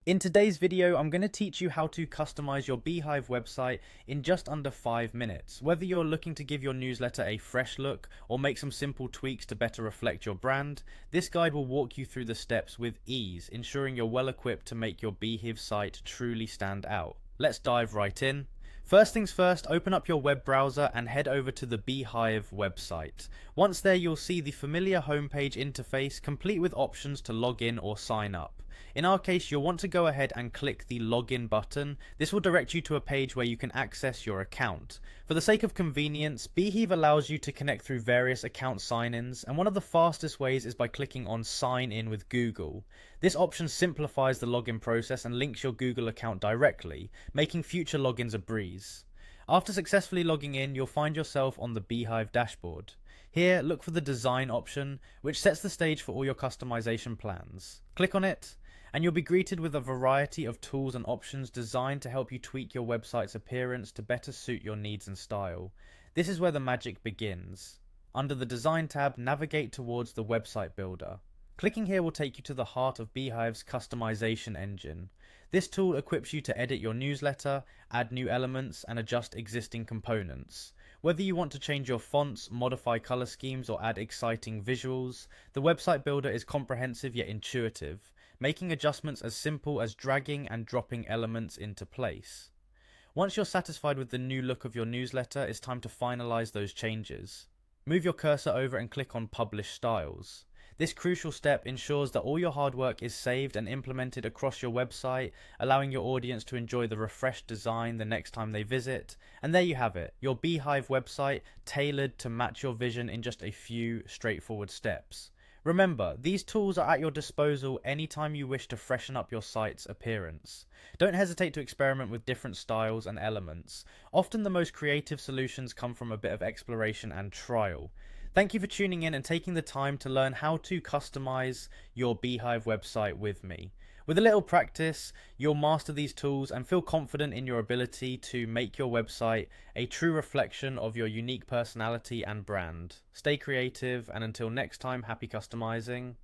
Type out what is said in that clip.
In today's video, I'm going to teach you how to customize your Beehiiv website in just under 5 minutes. Whether you're looking to give your newsletter a fresh look or make some simple tweaks to better reflect your brand, this guide will walk you through the steps with ease, ensuring you're well equipped to make your Beehiiv site truly stand out. Let's dive right in. First things first, open up your web browser and head over to the Beehiiv website. Once there, you'll see the familiar homepage interface, complete with options to log in or sign up. In our case, you'll want to go ahead and click the login button. This will direct you to a page where you can access your account. For the sake of convenience, Beehiiv allows you to connect through various account sign-ins, and one of the fastest ways is by clicking on Sign In with Google. This option simplifies the login process and links your Google account directly, making future logins a breeze. After successfully logging in, you'll find yourself on the Beehiiv dashboard. Here, look for the Design option, which sets the stage for all your customization plans. Click on it, and you'll be greeted with a variety of tools and options designed to help you tweak your website's appearance to better suit your needs and style. This is where the magic begins. Under the Design tab, navigate towards the Website Builder. Clicking here will take you to the heart of Beehiiv's customization engine. This tool equips you to edit your newsletter, add new elements, and adjust existing components. Whether you want to change your fonts, modify color schemes, or add exciting visuals, the Website Builder is comprehensive yet intuitive, making adjustments as simple as dragging and dropping elements into place. Once you're satisfied with the new look of your newsletter, it's time to finalize those changes. Move your cursor over and click on Publish Styles. This crucial step ensures that all your hard work is saved and implemented across your website, allowing your audience to enjoy the refreshed design the next time they visit. And there you have it, your Beehiiv website tailored to match your vision in just a few straightforward steps. Remember, these tools are at your disposal anytime you wish to freshen up your site's appearance. Don't hesitate to experiment with different styles and elements. Often the most creative solutions come from a bit of exploration and trial. Thank you for tuning in and taking the time to learn how to customize your Beehiiv website with me. With a little practice, you'll master these tools and feel confident in your ability to make your website a true reflection of your unique personality and brand. Stay creative, and until next time, happy customizing.